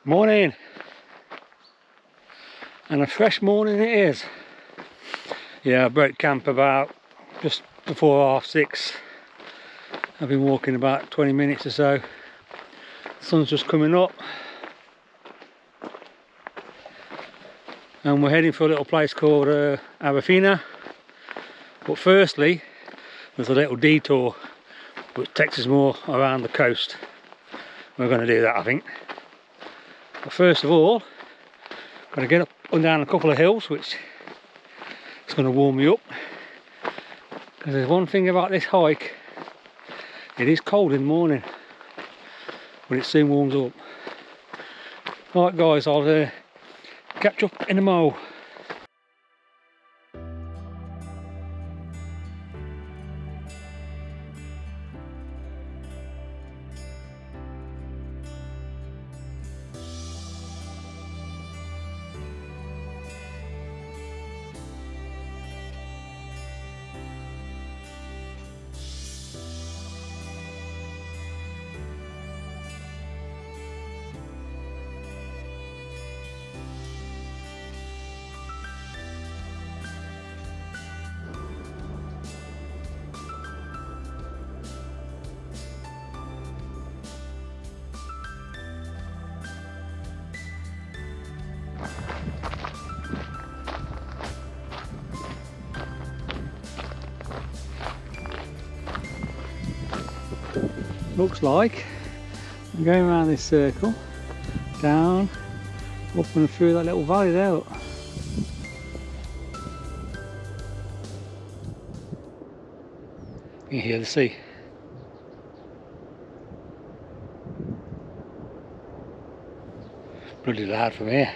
Morning, and a fresh morning it is. Yeah, I broke camp about just before 6:30. I've been walking about 20 minutes or so. The sun's just coming up and we're heading for a little place called Arafina. But firstly, there's a little detour which takes us more around the coast. We're going to do that, I think. But first of all, got to get up and down a couple of hills, which is going to warm me up. Because there's one thing about this hike, it is cold in the morning, but it soon warms up. Alright guys, I'll catch up in a mo. Looks like I'm going around this circle, down, up and through that little valley there. Look. You can hear the sea. Bloody loud from here.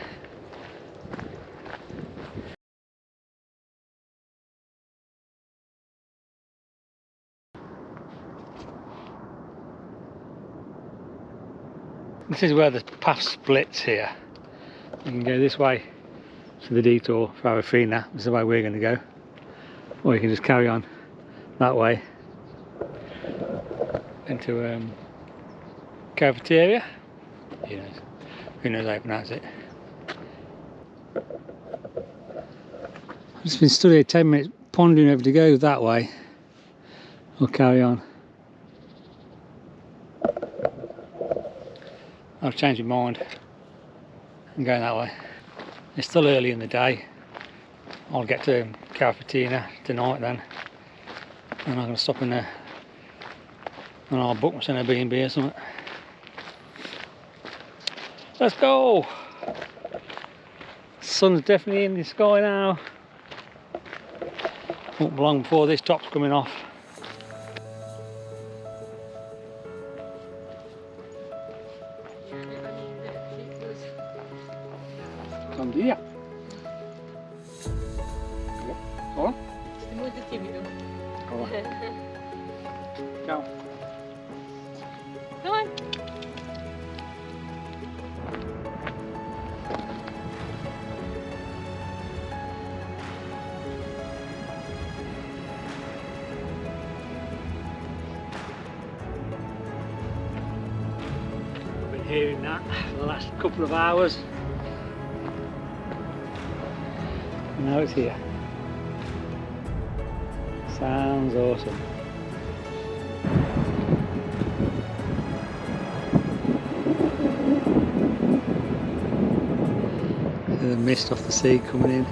This is where the path splits here. You can go this way to the detour for Arafina. This is the way we're going to go. Or you can just carry on that way into carrapateira. Who knows how to pronounce it. I've just been stood here 10 minutes pondering whether to go that way or carry on. I've changed my mind. I'm going that way. It's still early in the day. I'll get to carrapateira tonight then. And I'm going to stop in there and I'll book myself a B&B or something. Let's go! Sun's definitely in the sky now. Won't be long before this top's coming off. Cumbria. Oh? Sei muito tímido. Oh. Ciao. Come on. I've been hearing that for the last couple of hours. Now it's here. Sounds awesome. The mist off the sea coming in.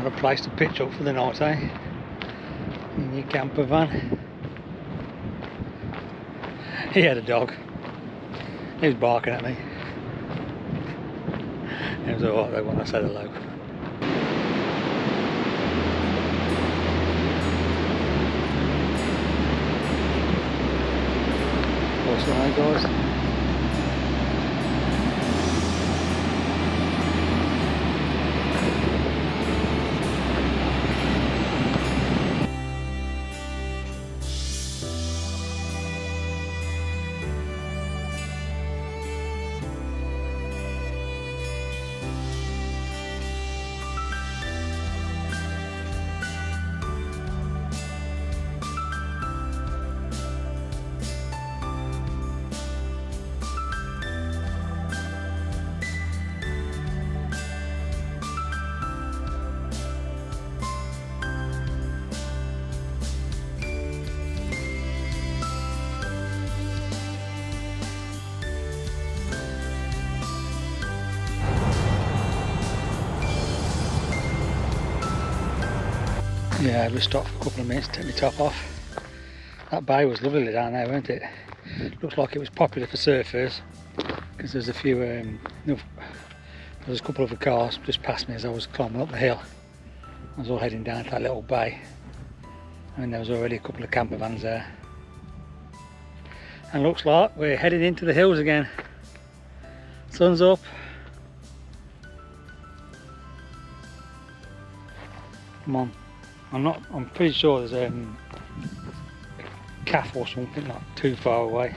What a place to pitch up for the night, eh? In your camper van. He had a dog. He was barking at me. It was alright though when I said hello. Awesome, right guys? Yeah, I just stopped for a couple of minutes to take my top off. That bay was lovely down there, wasn't it? Looks like it was popular for surfers because there's a few, there was a couple of cars just past me as I was climbing up the hill. I was all heading down to that little bay, and there was already a couple of camper vans there. And looks like we're heading into the hills again. Sun's up. Come on. I'm pretty sure there's a calf or something not too far away.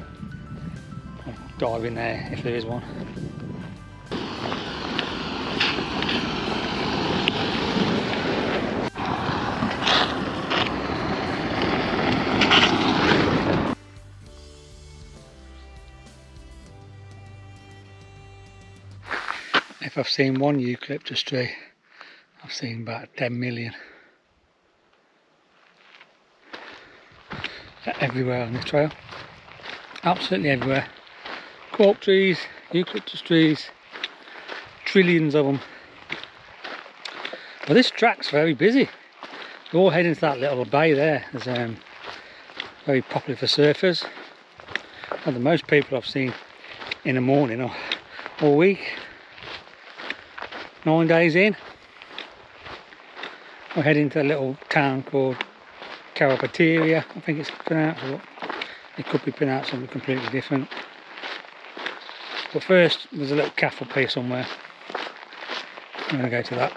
I'll dive in there if there is one. If I've seen one eucalyptus tree, I've seen about 10 million. They're everywhere on this trail, absolutely everywhere. Cork trees, eucalyptus trees, trillions of them. Well, this track's very busy. We're all heading to that little bay there. It's very popular for surfers. And the most people I've seen in the morning or all week. 9 days in, we're heading to a little town called Carrapateira, I think it's pronounced, or it could be pronounced something completely different. But first, there's a little khuffu up here somewhere. I'm going to go to that.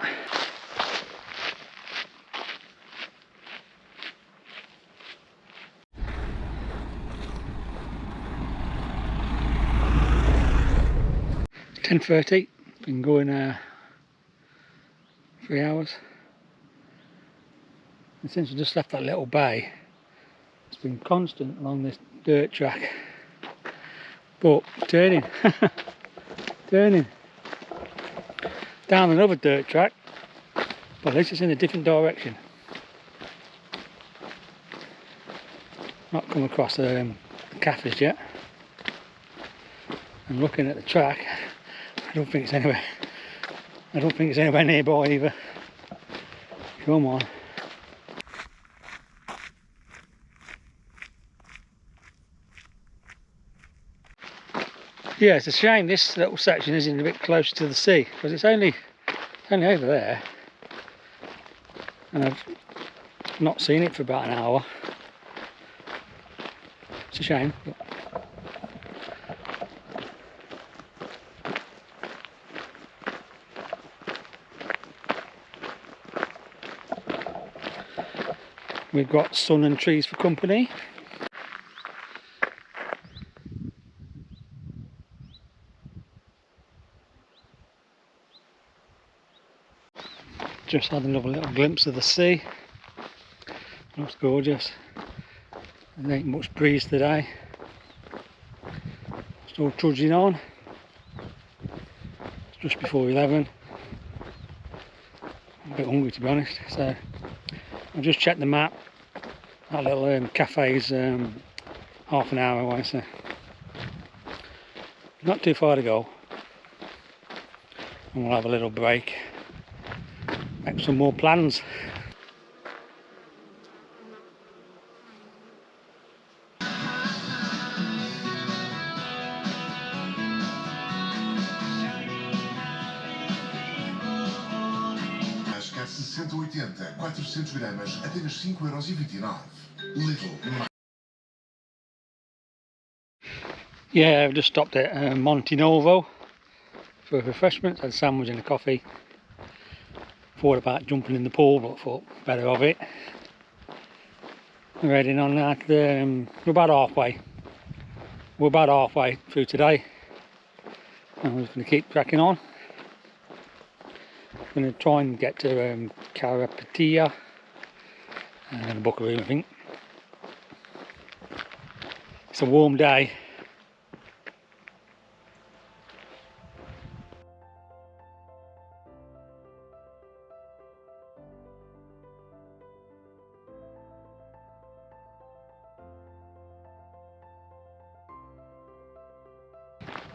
It's 10:30. Been going 3 hours. And since we just left that little bay, it's been constant along this dirt track. But turning, turning down another dirt track, but at least it's in a different direction. Not come across the caffers yet. And looking at the track, I don't think it's anywhere nearby either. Come on. Yeah, it's a shame this little section isn't a bit closer to the sea, because it's only over there, and I've not seen it for about an hour. It's a shame. But we've got sun and trees for company. Just had another little glimpse of the sea. Looks gorgeous. There ain't much breeze today. Still trudging on. It's just before 11. I'm a bit hungry to be honest, so I've just checked the map. That little cafe's half an hour away, so not too far to go. And we'll have a little break. Make some more plans. Casca 60-80, 400 gramas, apenas 5,29 €. Little. Yeah, I've just stopped at Monte Novo for refreshments. Had a sandwich and a coffee. Thought about jumping in the pool, but thought better of it. We're heading on now to the, we're about halfway through today, and we're just going to keep cracking on. I'm going to try and get to carrapateira and book a room, I think. It's a warm day.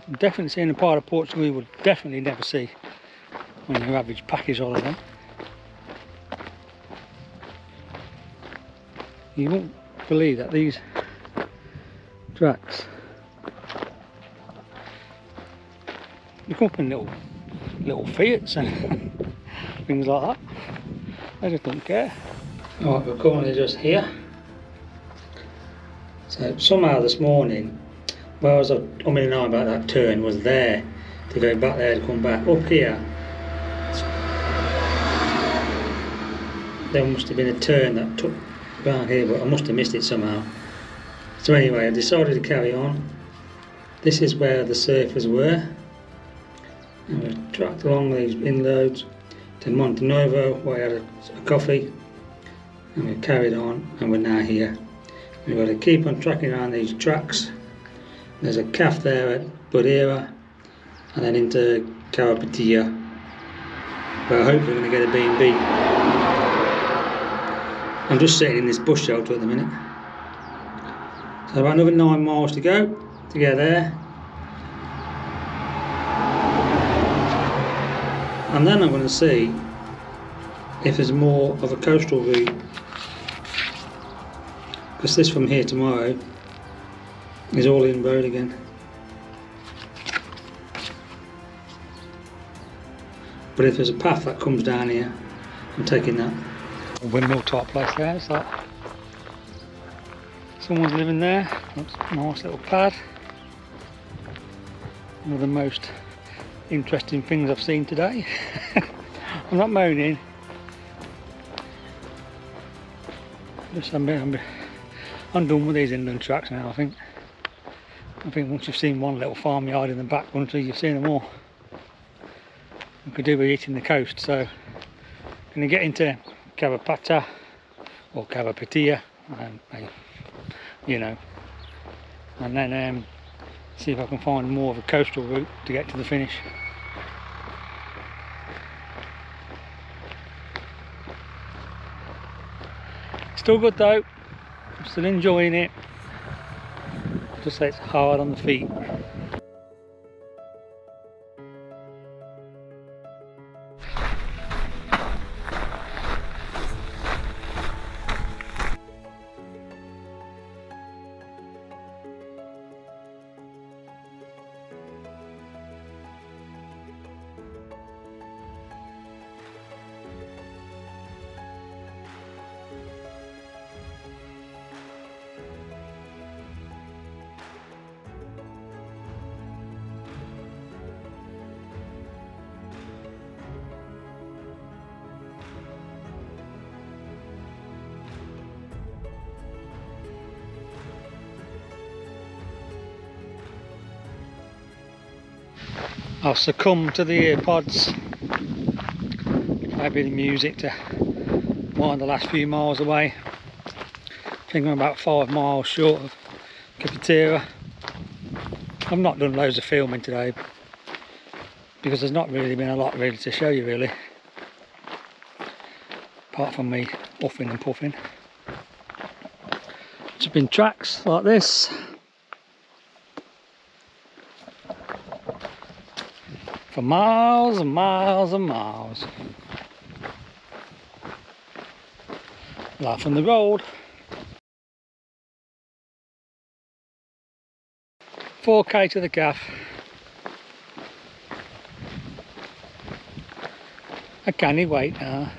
I'm definitely seeing a part of Portugal we would definitely never see on your average package holiday. You won't believe that these tracks, you come up in little Fiats and things like that. I just don't care. Alright, we're currently just here. So somehow this morning, where I was umming and ahhing about that turn, was there to go back there to come back up here. There must have been a turn that took around here, but I must have missed it somehow. So anyway, I decided to carry on. This is where the surfers were. And we tracked along these inroads to Monte Novo, where I had a coffee, and we carried on, and we're now here. We've got to keep on tracking around these tracks. There's a calf there at Budera, and then into Carrapateira, where hopefully we're going to get a B&B. I'm just sitting in this bush shelter at the minute. So about another 9 miles to go to get there. And then I'm going to see if there's more of a coastal route, because this from here tomorrow is all in road again. But if there's a path that comes down here, I'm taking that. A windmill type place there, it's like someone's living there. That's a nice little pad. One of the most interesting things I've seen today. I'm not moaning. Just I'm done with these inland tracks now. I think once you've seen one little farmyard in the back country, you've seen them all. We could do with eating the coast, so I'm going to get into Carrapateira or Carrapateira, you know, and then see if I can find more of a coastal route to get to the finish. Still good though, I'm still enjoying it, just say it's hard on the feet. I'll succumb to the earpods, maybe the music to wind the last few miles away. I think I'm about 5 miles short of Carrapateira. I've not done loads of filming today because there's not really been a lot really to show you really, apart from me huffing and puffing. It's been tracks like this for miles and miles and miles. Life on the road. 4k to the calf. I can't wait now.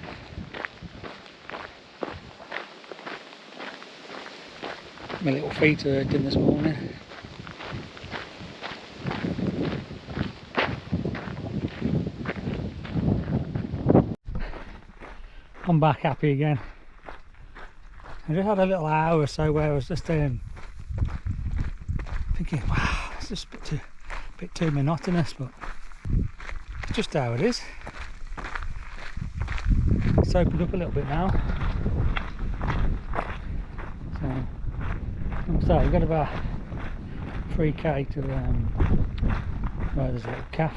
My little feet are hurting this morning. I'm back happy again. I just had a little hour or so where I was just thinking, wow, it's just a bit too monotonous, but it's just how it is. It's opened up a little bit now. So we've got about 3k to where there's a little calf.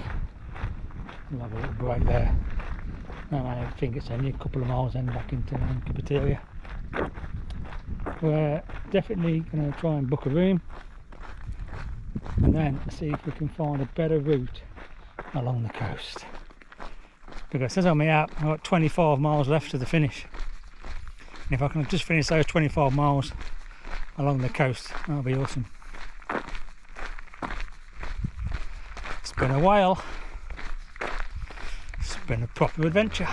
We'll have a little break there. And I think it's only a couple of miles then back into Carrapateira. We're definitely going to try and book a room and then see if we can find a better route along the coast. Because it says on my app I've got 25 miles left to the finish. And if I can just finish those 25 miles along the coast, that'll be awesome. It's been a while. It's been a proper adventure.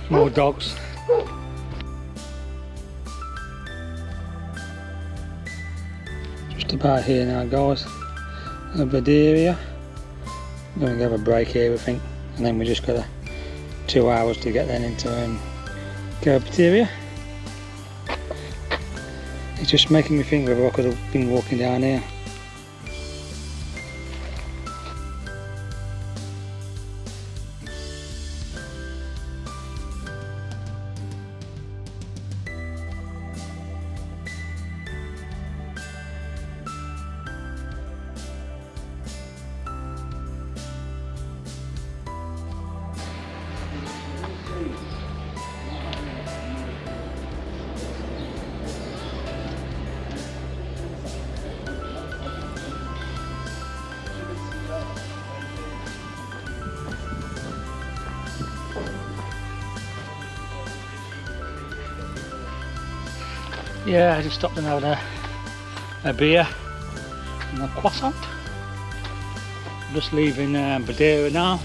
More dogs. Just about here now, guys. A Baderia. I'm going to have a break here, I think, and then we just got 2 hours to get then into carrapateira. It's just making me think whether I could have been walking down here. Yeah, I just stopped and had a beer and a croissant. I'm just leaving Badeira now.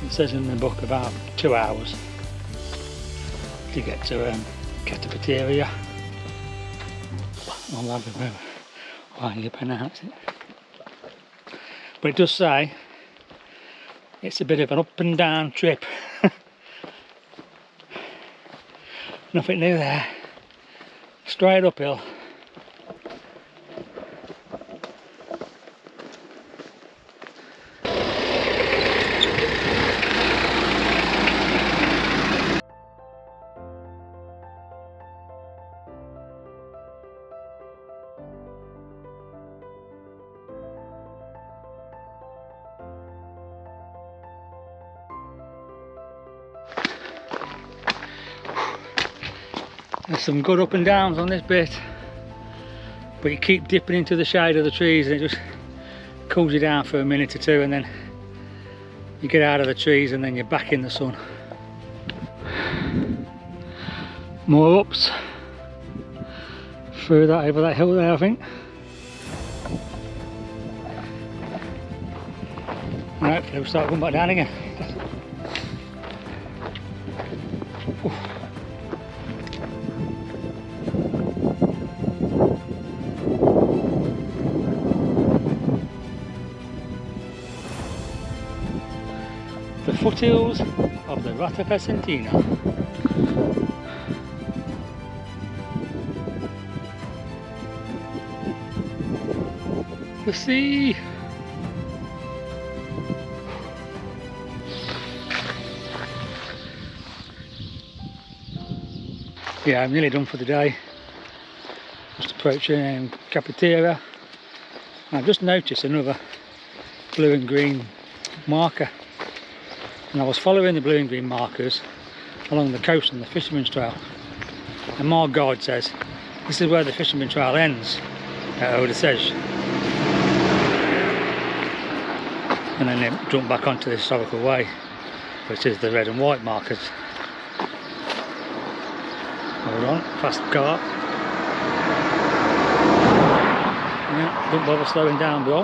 It says in the book about 2 hours to get to carrapateira. I'll have a how you pronounce it. But it does say it's a bit of an up and down trip. Nothing new there. Straight uphill. There's some good up and downs on this bit, but you keep dipping into the shade of the trees and it just cools you down for a minute or two, and then you get out of the trees and then you're back in the sun. More ups through that, over that hill there, I think. And hopefully we'll start going back down again. The foothills of the Rota Vicentina. The sea. Yeah, I'm nearly done for the day. Just approaching carrapateira. I've just noticed another blue and green marker. And I was following the blue and green markers along the coast on the Fisherman's trail, and my guide says this is where the Fisherman trail ends at Rota Vicentina, and then they jump back onto the historical way, which is the red and white markers. Hold on, fast car. Yeah, don't bother slowing down, bro.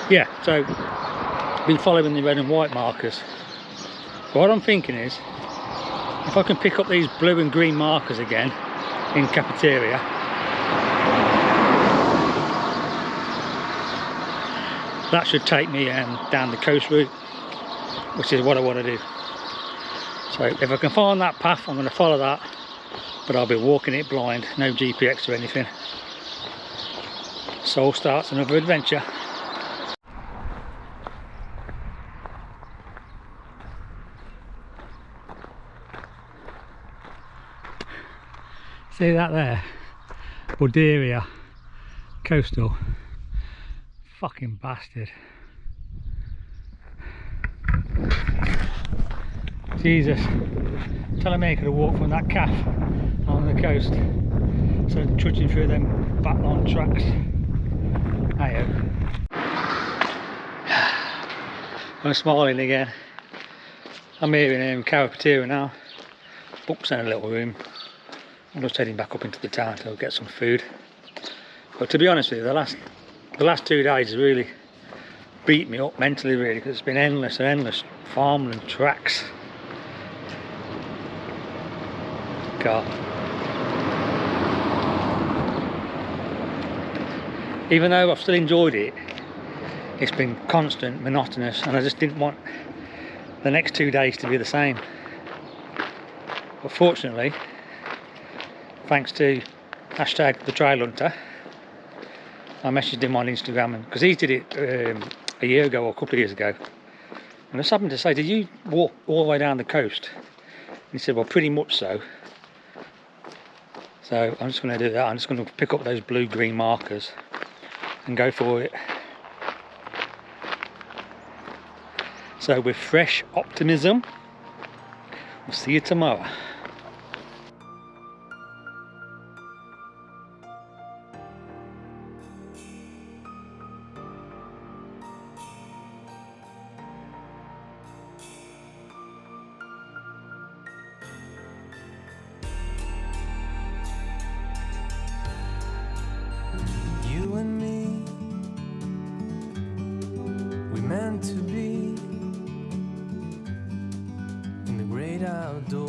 Yeah, so been following the red and white markers. What I'm thinking is, if I can pick up these blue and green markers again in carrapateira, that should take me down the coast route, which is what I want to do. So if I can find that path, I'm going to follow that, but I'll be walking it blind, no GPX or anything. So starts another adventure. See that there? Borderia coastal. Fucking bastard. Jesus. Telling me I could have walked from that calf on the coast. So trudging through them back long tracks. Ayo. I'm smiling again. I'm here in Carrapateira now. Booked in a little room. I'm just heading back up into the town to get some food. But to be honest with you, the last 2 days really beat me up mentally, really, because it's been endless and endless farmland tracks. God. Even though I've still enjoyed it, it's been constant, monotonous, and I just didn't want the next 2 days to be the same. But fortunately, thanks to #TheTrailHunter, I messaged him on Instagram, because he did it a year ago or a couple of years ago, and I just happened to say, did you walk all the way down the coast? And he said, well, pretty much so. So I'm just going to do that. I'm just going to pick up those blue-green markers and go for it. So with fresh optimism, we'll see you tomorrow. You and me, we meant to be in the great outdoors.